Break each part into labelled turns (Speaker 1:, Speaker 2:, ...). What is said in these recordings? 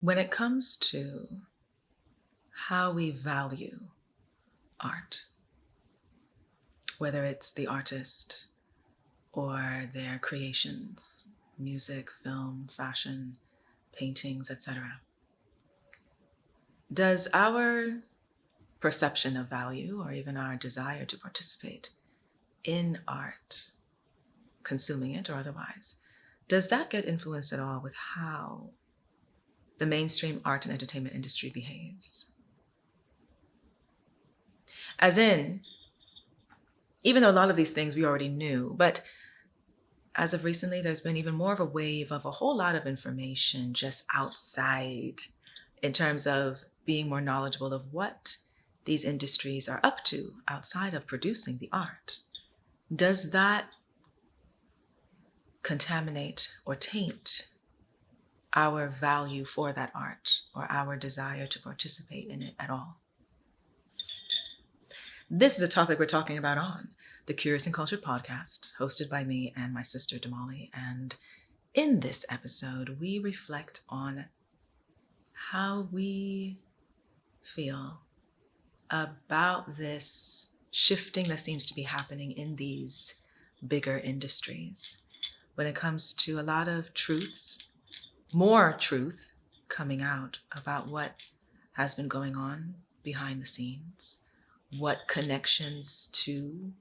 Speaker 1: When it comes to how we value art, whether it's the artist or their creations, music, film, fashion, paintings, etc., does our perception of value or even our desire to participate in art, consuming it or otherwise, does that get influenced at all with how the mainstream art and entertainment industry behaves? As in, even though a lot of these things we already knew, but as of recently, there's been even more of a wave of a whole lot of information just outside in terms of being more knowledgeable of what these industries are up to outside of producing the art. Does that contaminate or taint our value for that art or our desire to participate in it at all? This is a topic we're talking about on the Curious and Cultured podcast, hosted by me and my sister Damali. And in this episode, we reflect on how we feel about this shifting that seems to be happening in these bigger industries when it comes to a lot of truths, more truth coming out about what has been going on behind the scenes, what connections to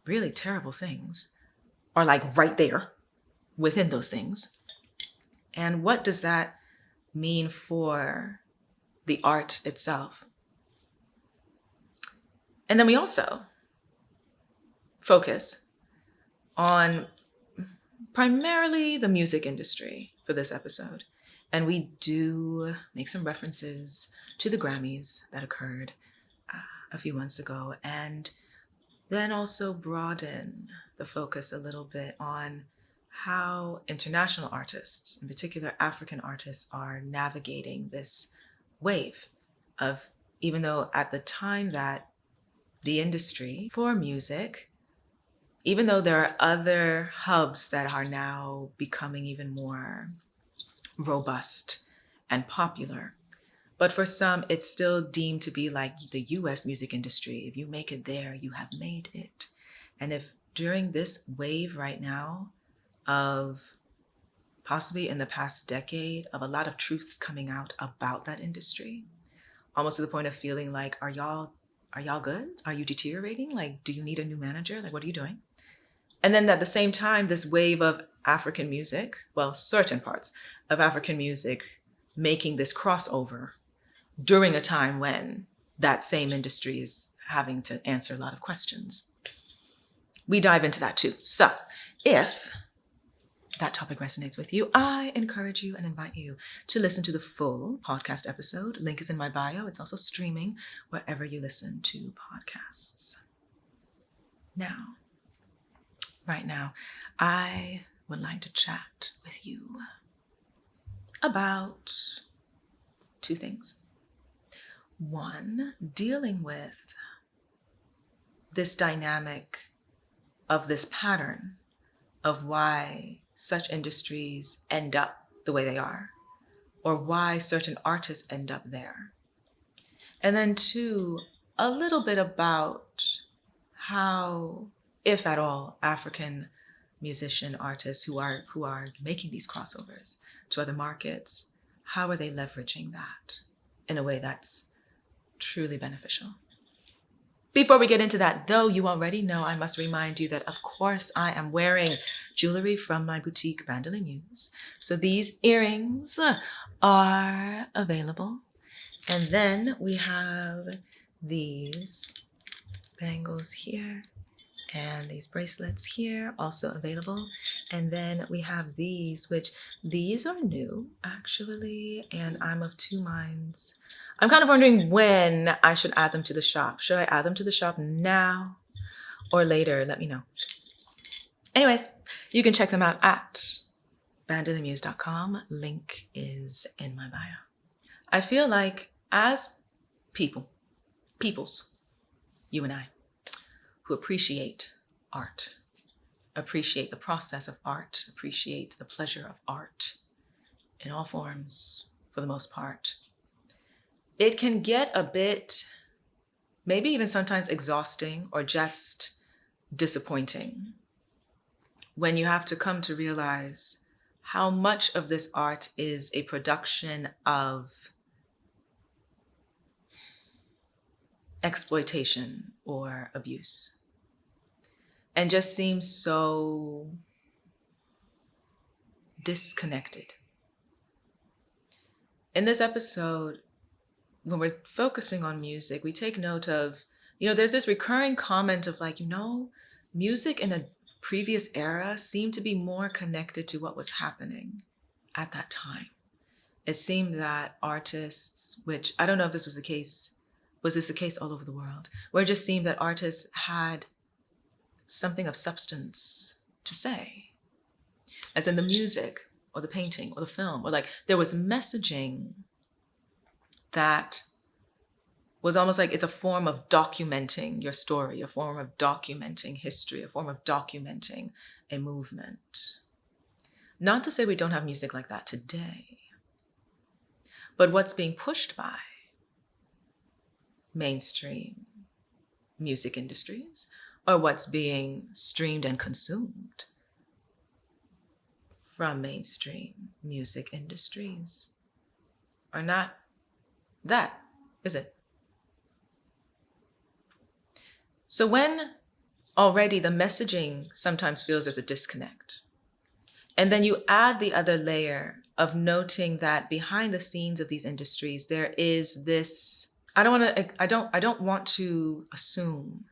Speaker 1: really terrible things are like right there within those things, and what does that mean for the art itself. And then we also focus on primarily the music industry for this episode. And we do make some references to the Grammys that occurred a few months ago, and then also broaden the focus a little bit on how international artists, in particular African artists, are navigating this wave of, even though at the time that the industry for music, even though there are other hubs that are now becoming even more robust and popular, but for some, it's still deemed to be like the US music industry. If you make it there, you have made it. And if during this wave right now of possibly in the past decade of a lot of truths coming out about that industry, almost to the point of feeling like, are y'all good? Are you deteriorating? Like, do you need a new manager? Like, what are you doing? And then at the same time, this wave of African music, well, certain parts of African music making this crossover during a time when that same industry is having to answer a lot of questions. We dive into that too. So if that topic resonates with you, I encourage you and invite you to listen to the full podcast episode. Link is in my bio. It's also streaming wherever you listen to podcasts. Now, right now, I would like to chat with you about two things. One, dealing with this dynamic of this pattern of why such industries end up the way they are, or why certain artists end up there. And then two, a little bit about how, if at all, African musician artists who are making these crossovers to other markets, how are they leveraging that in a way that's truly beneficial? Before we get into that, though, you already know, I must remind you that, of course, I am wearing jewelry from my boutique, Bandely Muse. So these earrings are available. And then we have these bangles here and these bracelets here, also available. And then we have these, which these are new, actually, and I'm of two minds. I'm kind of wondering when I should add them to the shop. Should I add them to the shop now or later? Let me know. Anyways, you can check them out at bandelyMuse.com. Link is in my bio. I feel like as peoples, you and I, who appreciate art, appreciate the process of art, appreciate the pleasure of art in all forms, for the most part. It can get a bit, maybe even sometimes exhausting or just disappointing when you have to come to realize how much of this art is a production of exploitation or abuse, and just seems so disconnected. In this episode, when we're focusing on music, we take note of, there's this recurring comment of like, music in a previous era seemed to be more connected to what was happening at that time. It seemed that artists, which I don't know if this was the case, was this the case all over the world, where it just seemed that artists had something of substance to say, as in the music or the painting or the film, or like there was messaging that was almost like it's a form of documenting your story, a form of documenting history, a form of documenting a movement. Not to say we don't have music like that today, but what's being pushed by mainstream music industries, or what's being streamed and consumed from mainstream music industries, are not that, is it? So when already the messaging sometimes feels as a disconnect, and then you add the other layer of noting that behind the scenes of these industries, there is this, I don't want to assume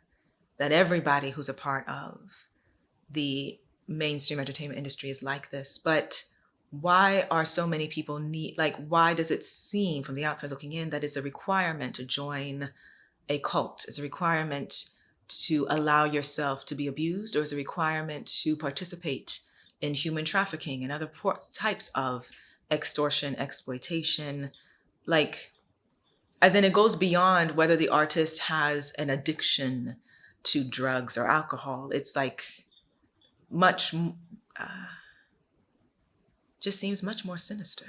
Speaker 1: that everybody who's a part of the mainstream entertainment industry is like this, but why are so many people why does it seem from the outside looking in that it's a requirement to join a cult? It's a requirement to allow yourself to be abused, or is a requirement to participate in human trafficking and other types of extortion, exploitation, as in it goes beyond whether the artist has an addiction to drugs or alcohol. It's like just seems much more sinister,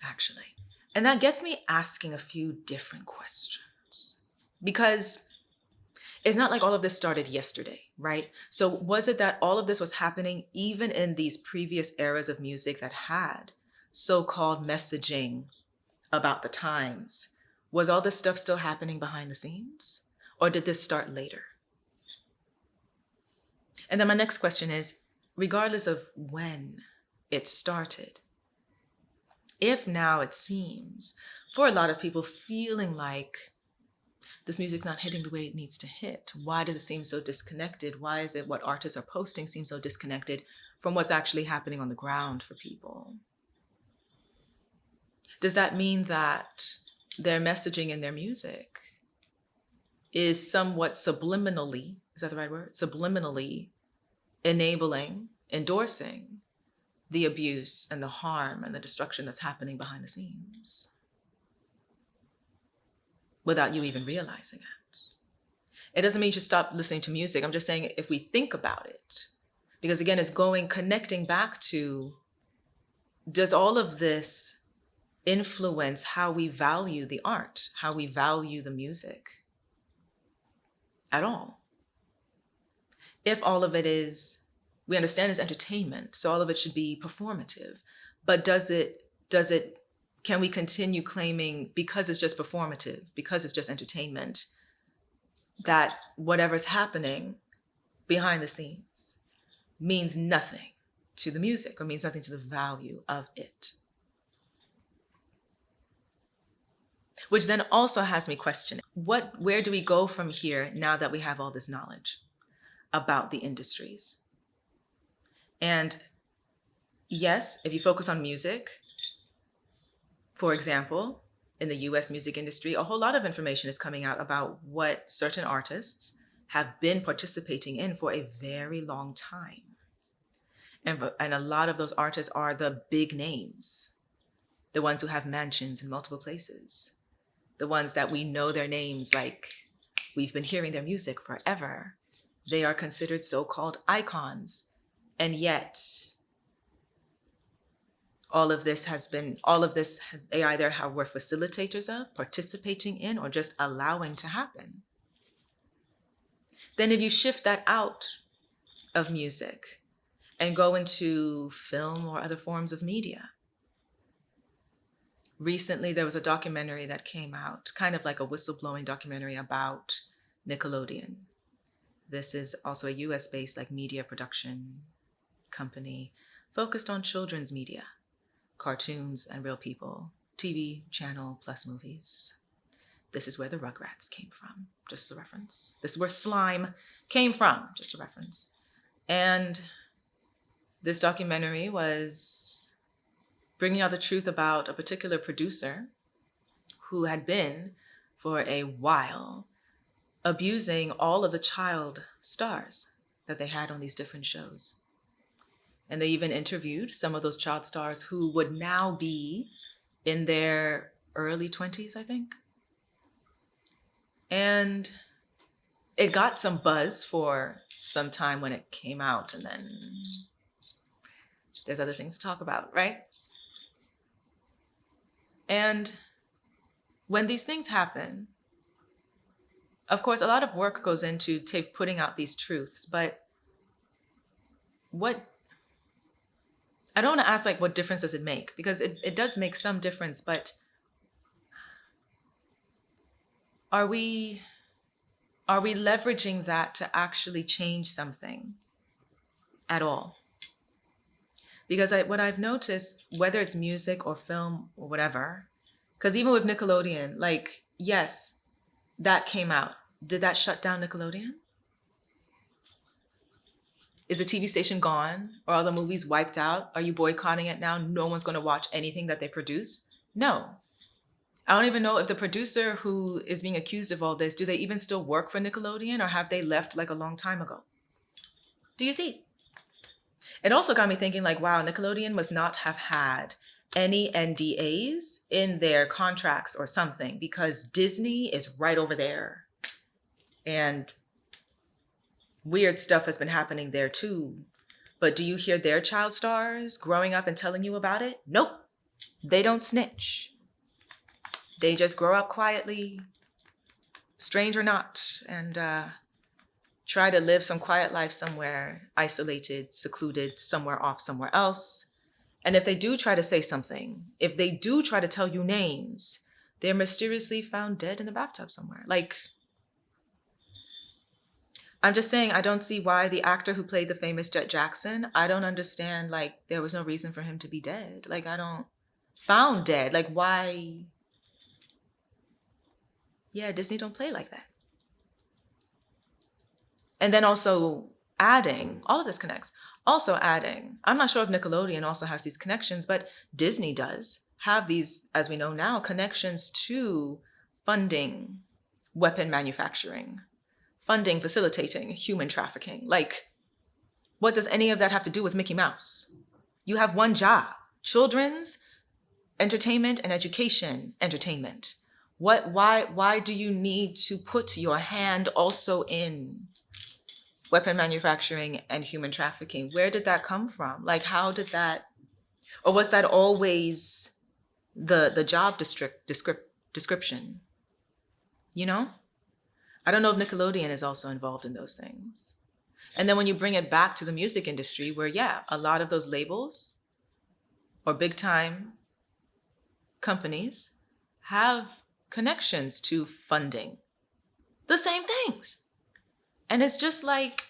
Speaker 1: actually. And that gets me asking a few different questions, because it's not like all of this started yesterday, right? So was it that all of this was happening even in these previous eras of music that had so-called messaging about the times? Was all this stuff still happening behind the scenes? Or did this start later? And then my next question is, regardless of when it started, if now it seems, for a lot of people, feeling like this music's not hitting the way it needs to hit, why does it seem so disconnected? Why is it what artists are posting seems so disconnected from what's actually happening on the ground for people? Does that mean that their messaging in their music is somewhat subliminally, is that the right word? Subliminally enabling, endorsing the abuse and the harm and the destruction that's happening behind the scenes, without you even realizing it? It doesn't mean you should stop listening to music. I'm just saying, if we think about it, because again, it's connecting back to, does all of this influence how we value the art, how we value the music at all? If all of it is, we understand it's entertainment, so all of it should be performative, but can we continue claiming, because it's just performative, because it's just entertainment, that whatever's happening behind the scenes means nothing to the music, or means nothing to the value of it? Which then also has me questioning, where do we go from here now that we have all this knowledge about the industries? And yes, if you focus on music, for example, in the US music industry, a whole lot of information is coming out about what certain artists have been participating in for a very long time. And a lot of those artists are the big names, the ones who have mansions in multiple places, the ones that we know their names, like we've been hearing their music forever. They are considered so-called icons. And yet, all of this, they either were facilitators of, participating in, or just allowing to happen. Then if you shift that out of music and go into film or other forms of media. Recently, there was a documentary that came out, kind of like a whistleblowing documentary about Nickelodeon. This is also a US-based like media production company focused on children's media, cartoons and real people, TV channel plus movies. This is where the Rugrats came from, just a reference. This is where slime came from, just a reference. And this documentary was bringing out the truth about a particular producer who had been, for a while, abusing all of the child stars that they had on these different shows. And they even interviewed some of those child stars who would now be in their early 20s, I think. And it got some buzz for some time when it came out, and then there's other things to talk about, right? And when these things happen, of course, a lot of work goes into putting out these truths, but I don't want to ask like, what difference does it make? Because it does make some difference, but are we leveraging that to actually change something at all? Because what I've noticed, whether it's music or film or whatever, because even with Nickelodeon, like, yes, that came out. Did that shut down Nickelodeon? Is the TV station gone? Or are the movies wiped out? Are you boycotting it now? No one's going to watch anything that they produce? No. I don't even know if the producer who is being accused of all this, do they even still work for Nickelodeon, or have they left like a long time ago? Do you see? It also got me thinking like, wow, Nickelodeon must not have had any NDAs in their contracts or something, because Disney is right over there. And weird stuff has been happening there too. But do you hear their child stars growing up and telling you about it? Nope. They don't snitch. They just grow up quietly, strange or not, and try to live some quiet life somewhere, isolated, secluded, somewhere off somewhere else. And if they do try to say something, if they do try to tell you names, they're mysteriously found dead in a bathtub somewhere. Like, I'm just saying, I don't see why the actor who played the famous Jet Jackson, I don't understand, like, there was no reason for him to be dead. Like, found dead. Like, why? Yeah, Disney don't play like that. And then also adding, all of this connects. Also adding, I'm not sure if Nickelodeon also has these connections, but Disney does have these, as we know now, connections to funding weapon manufacturing, funding, facilitating human trafficking. Like, what does any of that have to do with Mickey Mouse? You have one job: children's entertainment and education entertainment. Why do you need to put your hand also in weapon manufacturing and human trafficking? Where did that come from? Like, how did that, or was that always the job description? You know? I don't know if Nickelodeon is also involved in those things. And then when you bring it back to the music industry, where, yeah, a lot of those labels or big time companies have connections to funding the same things. And it's just like,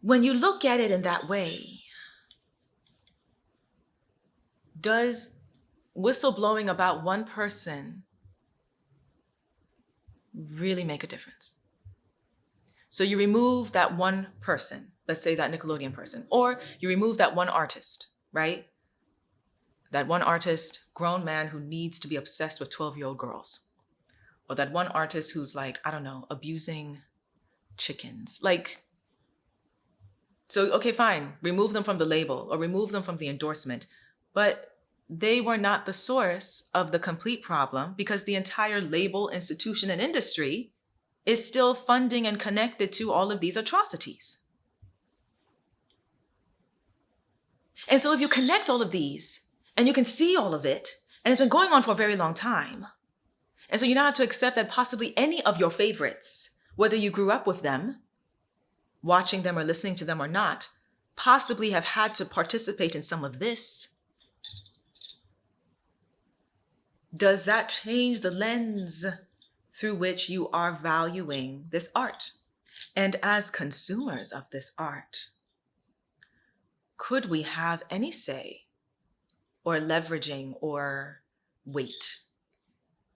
Speaker 1: when you look at it in that way, does whistleblowing about one person really make a difference? So you remove that one person, let's say that Nickelodeon person, or you remove that one artist, right? That one artist, grown man who needs to be obsessed with 12-year-old girls. Or that one artist who's like, I don't know, abusing chickens. Like, so, okay, fine, remove them from the label or remove them from the endorsement. But they were not the source of the complete problem, because the entire label, institution, and industry is still funding and connected to all of these atrocities. And so if you connect all of these and you can see all of it, and it's been going on for a very long time, and so you now have to accept that possibly any of your favorites, whether you grew up with them, watching them or listening to them or not, possibly have had to participate in some of this. Does that change the lens through which you are valuing this art? And as consumers of this art, could we have any say or leveraging or weight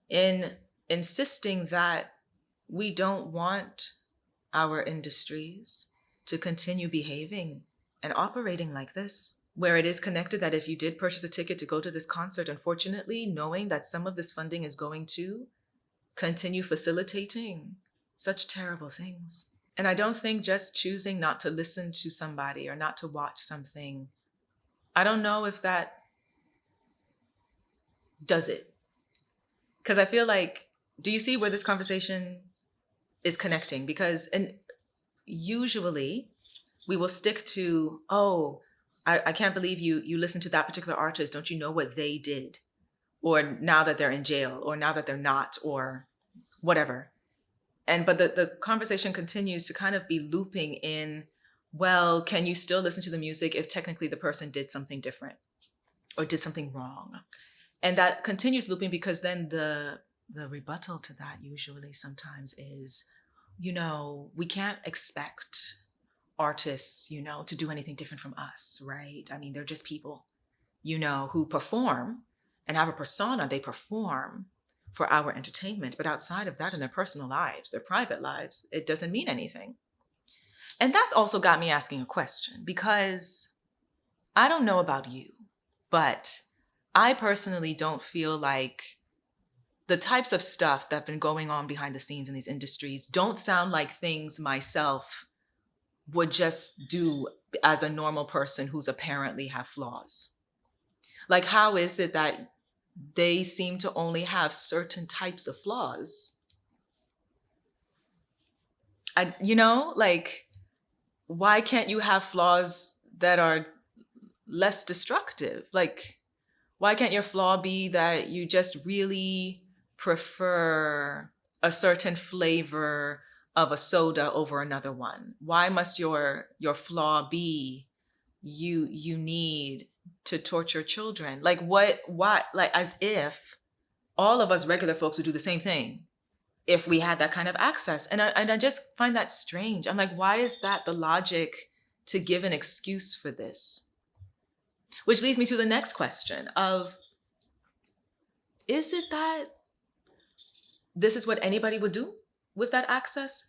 Speaker 1: in insisting that we don't want our industries to continue behaving and operating like this, where it is connected that if you did purchase a ticket to go to this concert, unfortunately, knowing that some of this funding is going to continue facilitating such terrible things. And I don't think just choosing not to listen to somebody or not to watch something, I don't know if that does it. Because I feel like, do you see where this conversation is connecting? Because usually we will stick to, oh, I can't believe you listen to that particular artist. Don't you know what they did? Or now that they're in jail, or now that they're not, or whatever. But the conversation continues to kind of be looping in, well, can you still listen to the music if technically the person did something different or did something wrong? And that continues looping because then the rebuttal to that usually sometimes is, we can't expect artists, to do anything different from us, right? I mean, they're just people, who perform and have a persona. They perform for our entertainment, but outside of that, in their personal lives, their private lives, it doesn't mean anything. And that's also got me asking a question, because I don't know about you, but I personally don't feel like the types of stuff that have been going on behind the scenes in these industries don't sound like things myself would just do as a normal person who's apparently have flaws. Like, how is it that they seem to only have certain types of flaws? Why can't you have flaws that are less destructive? Like, why can't your flaw be that you just really prefer a certain flavor of a soda over another one? Why must your flaw be you need to torture children? Like, what, like, as if all of us regular folks would do the same thing if we had that kind of access. And I just find that strange. I'm like, why is that the logic to give an excuse for this? Which leads me to the next question of, is it that this is what anybody would do with that access?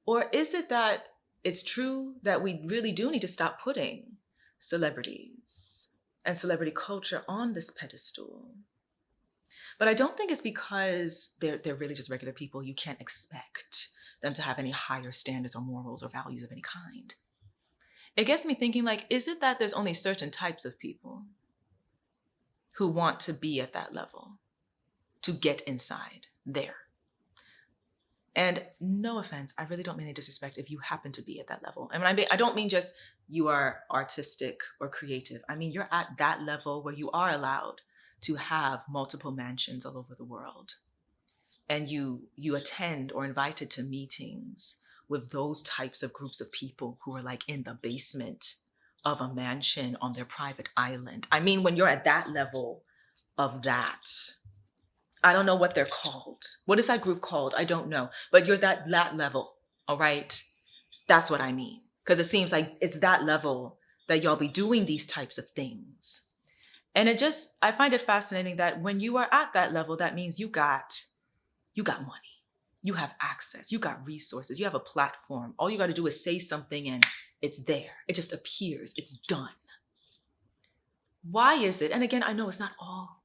Speaker 1: Or is it that it's true that we really do need to stop putting celebrities and celebrity culture on this pedestal? But I don't think it's because they're really just regular people. You can't expect them to have any higher standards or morals or values of any kind. It gets me thinking, like, is it that there's only certain types of people who want to be at that level, to get inside there? And no offense, I really don't mean any disrespect if you happen to be at that level. And I don't mean just you are artistic or creative. I mean, you're at that level where you are allowed to have multiple mansions all over the world. And you attend or invited to meetings with those types of groups of people who are like in the basement of a mansion on their private island. I mean, when you're at that level of that, I don't know what they're called. What is that group called? I don't know. But you're that level, all right? That's what I mean. Because it seems like it's that level that y'all be doing these types of things. And I find it fascinating that when you are at that level, that means you got money. You have access, you got resources, you have a platform. All you got to do is say something and it's there. It just appears, it's done. Why is it? And again, I know it's not all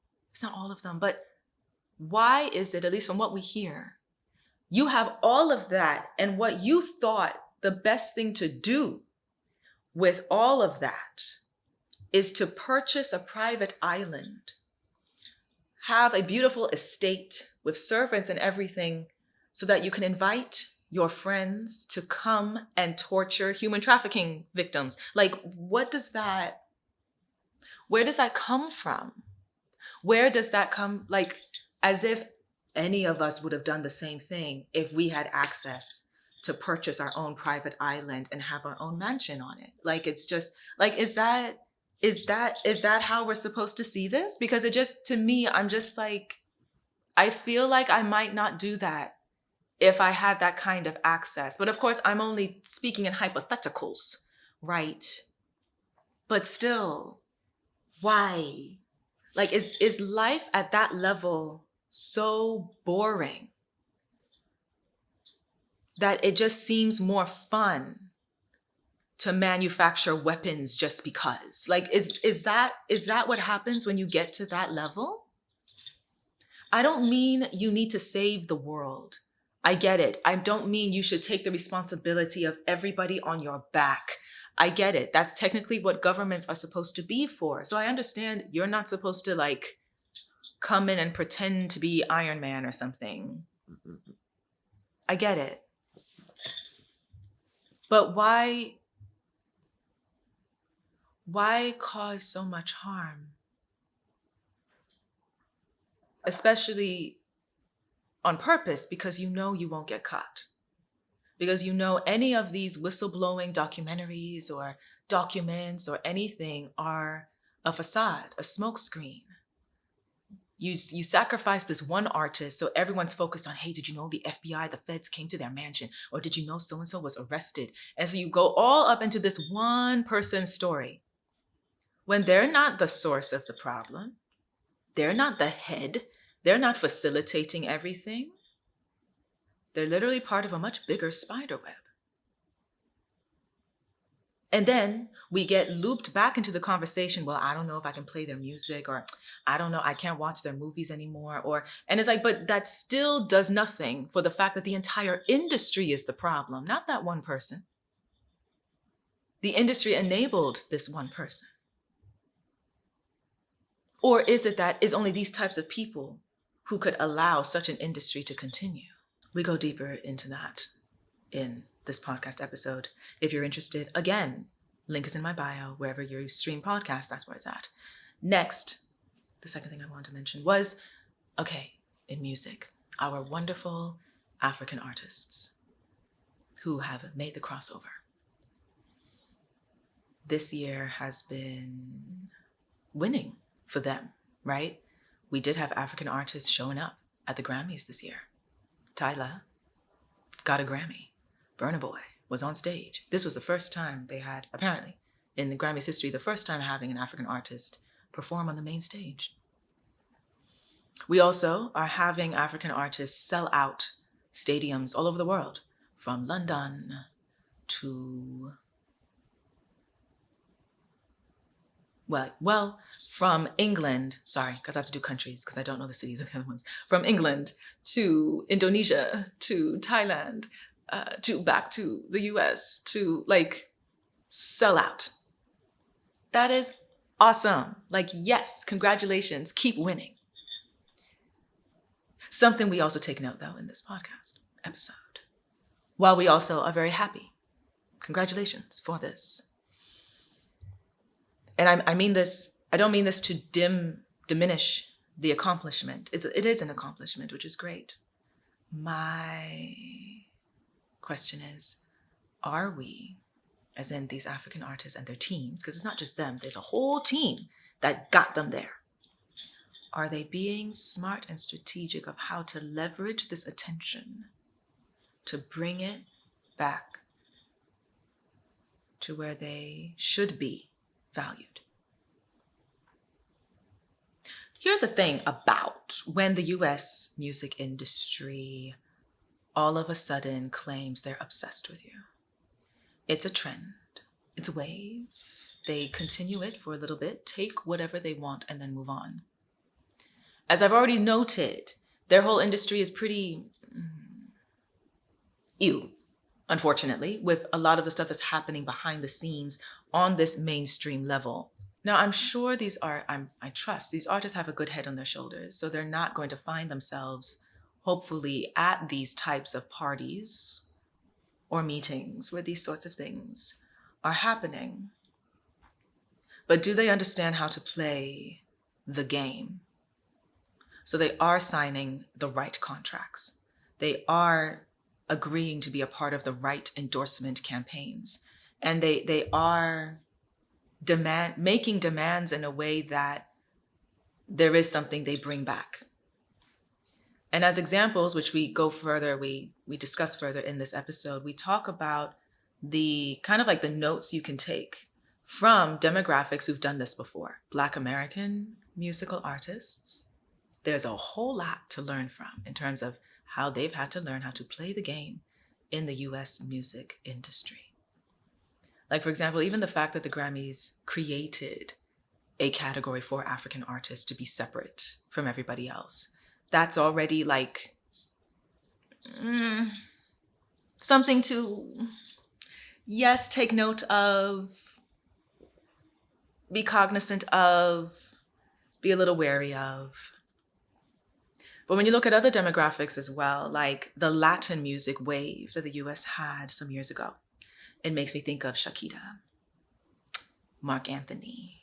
Speaker 1: of them, but why is it, at least from what we hear, you have all of that, and what you thought the best thing to do with all of that is to purchase a private island, have a beautiful estate with servants and everything, so that you can invite your friends to come and torture human trafficking victims. Like, what does that Where does that come from? Where does that come, like, as if any of us would have done the same thing if we had access to purchase our own private island and have our own mansion on it. Like, it's just like, is that how we're supposed to see this? Because it just, to me, I'm just like, I feel like I might not do that if I had that kind of access. But of course, I'm only speaking in hypotheticals, right? But still, why? Like, is life at that level so boring that it just seems more fun to manufacture weapons just because? Like, is that what happens when you get to that level? I don't mean you need to save the world. I get it. I don't mean you should take the responsibility of everybody on your back. I get it. That's technically what governments are supposed to be for. So I understand you're not supposed to, like, come in and pretend to be Iron Man or something. I get it. But why cause so much harm? Especially on purpose, because you know you won't get caught. Because you know any of these whistleblowing documentaries or documents or anything are a facade, a smokescreen. You sacrifice this one artist so everyone's focused on, hey, did you know the FBI, the feds came to their mansion? Or did you know so-and-so was arrested? And so you go all up into this one person's story when they're not the source of the problem. They're not the head. They're not facilitating everything. They're literally part of a much bigger spider web. And then we get looped back into the conversation. Well, I don't know if I can play their music, or I don't know, I can't watch their movies anymore. And it's like, but that still does nothing for the fact that the entire industry is the problem, not that one person. The industry enabled this one person. Or is it that it's only these types of people who could allow such an industry to continue? We go deeper into that in this podcast episode. If you're interested, again, link is in my bio. Wherever you stream podcasts, that's where it's at. Next, the second thing I wanted to mention was, okay, in music, our wonderful African artists who have made the crossover. This year has been winning for them, right? We did have African artists showing up at the Grammys this year. Tyla got a Grammy. Burna Boy was on stage. This was the first time they had, apparently, in the Grammys history, the first time having an African artist perform on the main stage. We also are having African artists sell out stadiums all over the world, from London to, from England, sorry, because I have to do countries because I don't know the cities of the other ones, from England to Indonesia to Thailand, to back to the US, to, like, sell out. That is awesome. Like, yes, congratulations, keep winning. Something we also take note, though, in this podcast episode, while we also are very happy. Congratulations for this. And I mean this, I don't mean this to diminish the accomplishment. It is an accomplishment, which is great. My question is, are we, as in these African artists and their teams, because it's not just them, there's a whole team that got them there. Are they being smart and strategic of how to leverage this attention to bring it back to where they should be valued? Here's the thing about when the US music industry all of a sudden claims they're obsessed with you. It's a trend. It's a wave. They continue it for a little bit, take whatever they want, and then move on. As I've already noted, their whole industry is pretty ew, unfortunately, with a lot of the stuff that's happening behind the scenes on this mainstream level. Now, I'm sure I trust these artists have a good head on their shoulders, so they're not going to find themselves, hopefully, at these types of parties or meetings where these sorts of things are happening. But do they understand how to play the game? So they are signing the right contracts. They are agreeing to be a part of the right endorsement campaigns. And they are making demands in a way that there is something they bring back. And as examples, which we go further, we discuss further in this episode, we talk about the kind of like the notes you can take from demographics who've done this before. Black American musical artists. There's a whole lot to learn from in terms of how they've had to learn how to play the game in the US music industry. Like, for example, even the fact that the Grammys created a category for African artists to be separate from everybody else. That's already like something to, yes, take note of, be cognizant of, be a little wary of. But when you look at other demographics as well, like the Latin music wave that the US had some years ago, it makes me think of Shakira, Mark Anthony,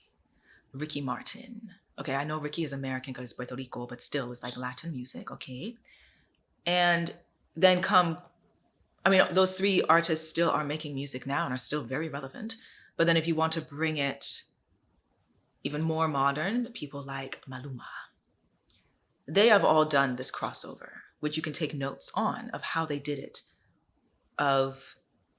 Speaker 1: Ricky Martin. Okay, I know Ricky is American because it's Puerto Rico, but still it's like Latin music, okay? And then those three artists still are making music now and are still very relevant. But then if you want to bring it even more modern, people like Maluma, they have all done this crossover, which you can take notes on of how they did it, of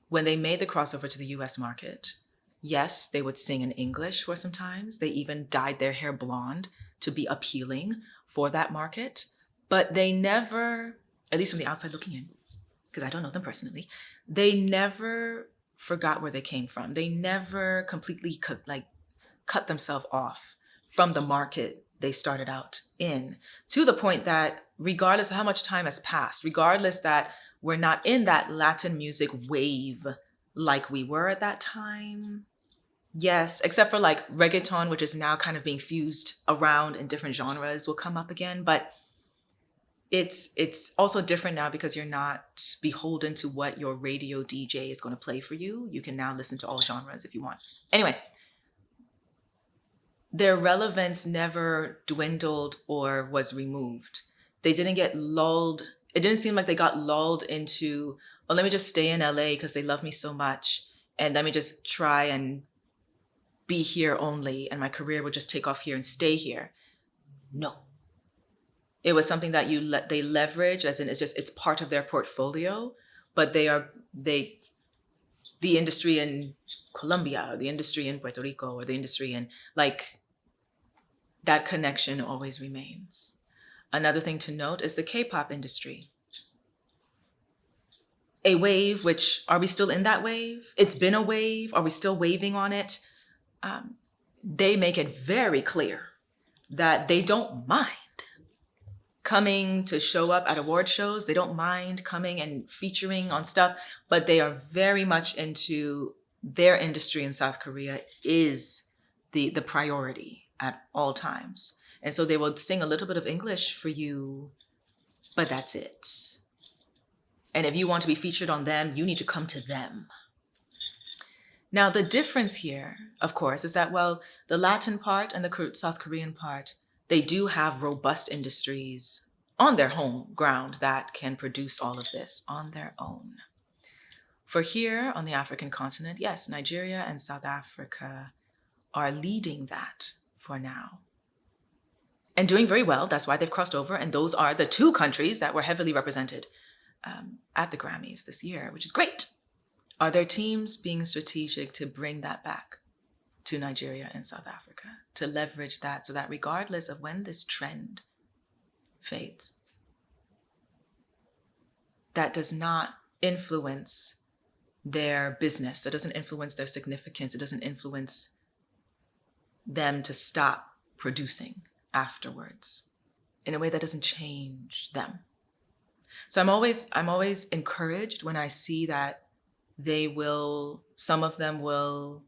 Speaker 1: when they made the crossover to the US market. Yes, they would sing in English for some times. They even dyed their hair blonde to be appealing for that market. But they never, at least from the outside looking in, because I don't know them personally, they never forgot where they came from. They never completely cut themselves off from the market they started out in, to the point that regardless of how much time has passed, regardless that we're not in that Latin music wave like we were at that time. Yes, except for like reggaeton, which is now kind of being fused around in different genres, will come up again. But it's also different now because you're not beholden to what your radio DJ is going to play for you. You can now listen to all genres if you want. Anyways, their relevance never dwindled or was removed. They didn't get lulled. It didn't seem like they got lulled into, oh, let me just stay in LA because they love me so much. And let me just try and be here only. And my career will just take off here and stay here. No. It was something that they leverage, as in it's part of their portfolio, but the industry in Colombia, or the industry in Puerto Rico, or the industry in that connection always remains. Another thing to note is the K-pop industry. A wave, which, are we still in that wave? It's been a wave. Are we still waving on it? They make it very clear that they don't mind coming to show up at award shows. They don't mind coming and featuring on stuff, but they are very much into their industry in South Korea is the priority at all times. And so they will sing a little bit of English for you, but that's it. And if you want to be featured on them, you need to come to them. Now, the difference here, of course, is that, well, the Latin part and the South Korean part, they do have robust industries on their home ground that can produce all of this on their own. For here on the African continent, yes, Nigeria and South Africa are leading that for now. And doing very well. That's why they've crossed over. And those are the two countries that were heavily represented at the Grammys this year, which is great. Are their teams being strategic to bring that back to Nigeria and South Africa, to leverage that so that regardless of when this trend fades, that does not influence their business, that doesn't influence their significance, it doesn't influence them to stop producing afterwards in a way that doesn't change them. So I'm always encouraged when I see that some of them will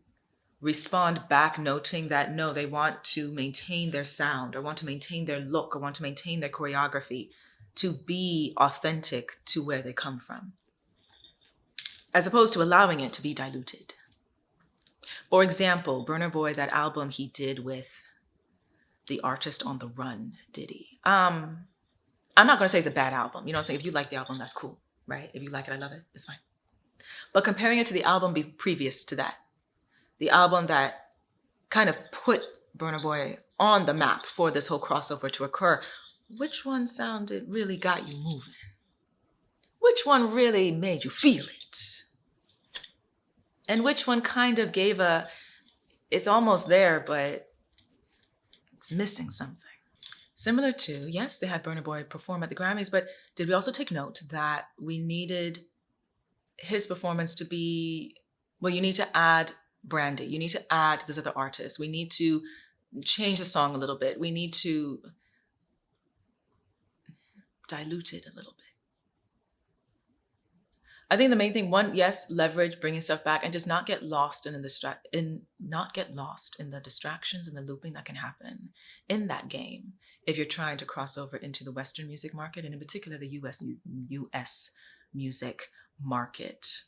Speaker 1: respond back, noting that no, they want to maintain their sound or want to maintain their look or want to maintain their choreography to be authentic to where they come from, as opposed to allowing it to be diluted. For example, Burna Boy, that album he did with the artist on the run, Diddy. I'm not gonna say it's a bad album. You know what I'm saying? If you like the album, that's cool, right? If you like it, I love it. It's fine. But comparing it to the album previous to that, the album that kind of put Burna Boy on the map for this whole crossover to occur, which one sounded really got you moving? Which one really made you feel it? And which one kind of gave it's almost there, but it's missing something? Similar to, yes, they had Burna Boy perform at the Grammys, but did we also take note that we needed his performance to be, well, you need to add Brandy, you need to add this other artist, we need to change the song a little bit, we need to dilute it a little bit. I think the main thing, one, yes, leverage bringing stuff back and just not get lost in the distractions and the looping that can happen in that game if you're trying to cross over into the Western music market, and in particular the US music market.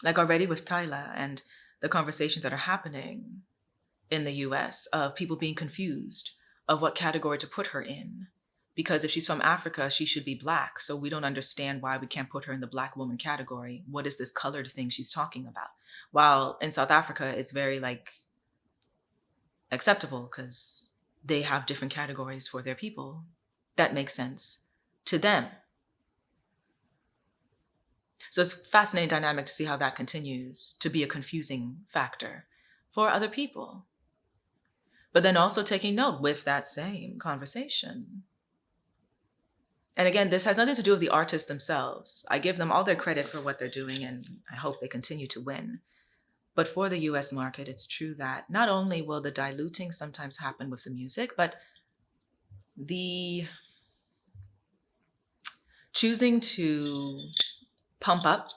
Speaker 1: Like already with Tyla and the conversations that are happening in the US of people being confused of what category to put her in. Because if she's from Africa, she should be Black. So we don't understand why we can't put her in the Black woman category. What is this colored thing she's talking about? While in South Africa, it's very acceptable because they have different categories for their people. That makes sense to them. So it's fascinating dynamic to see how that continues to be a confusing factor for other people. But then also taking note with that same conversation. And again, this has nothing to do with the artists themselves. I give them all their credit for what they're doing, and I hope they continue to win. But for the US market, it's true that not only will the diluting sometimes happen with the music, but the choosing to pump up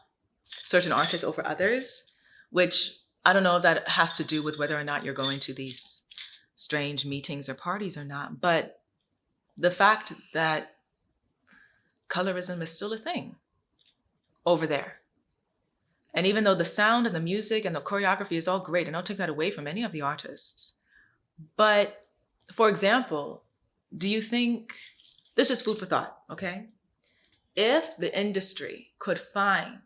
Speaker 1: certain artists over others, which I don't know if that has to do with whether or not you're going to these strange meetings or parties or not, but the fact that colorism is still a thing over there. And even though the sound and the music and the choreography is all great, and don't take that away from any of the artists, but for example, do you think, this is food for thought, okay? If the industry could find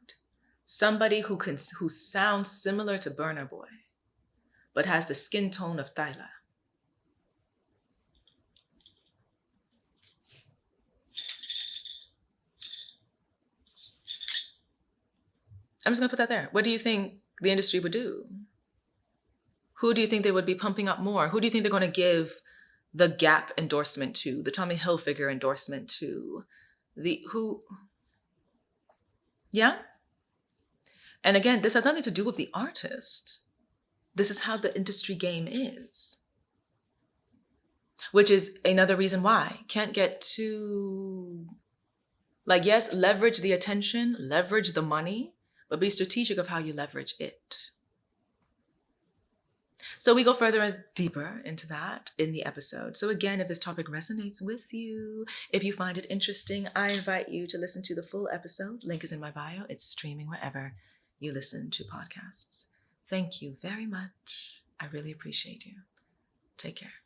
Speaker 1: somebody who sounds similar to Burna Boy, but has the skin tone of Tyla, I'm just gonna put that there. What do you think the industry would do? Who do you think they would be pumping up more? Who do you think they're gonna give the Gap endorsement to, the Tommy Hilfiger endorsement to, yeah? And again, this has nothing to do with the artist. This is how the industry game is. Which is another reason why. Can't get too, yes, leverage the attention, leverage the money, but be strategic of how you leverage it. So we go further and deeper into that in the episode. So again, if this topic resonates with you, if you find it interesting, I invite you to listen to the full episode. Link is in my bio. It's streaming wherever you listen to podcasts. Thank you very much. I really appreciate you. Take care.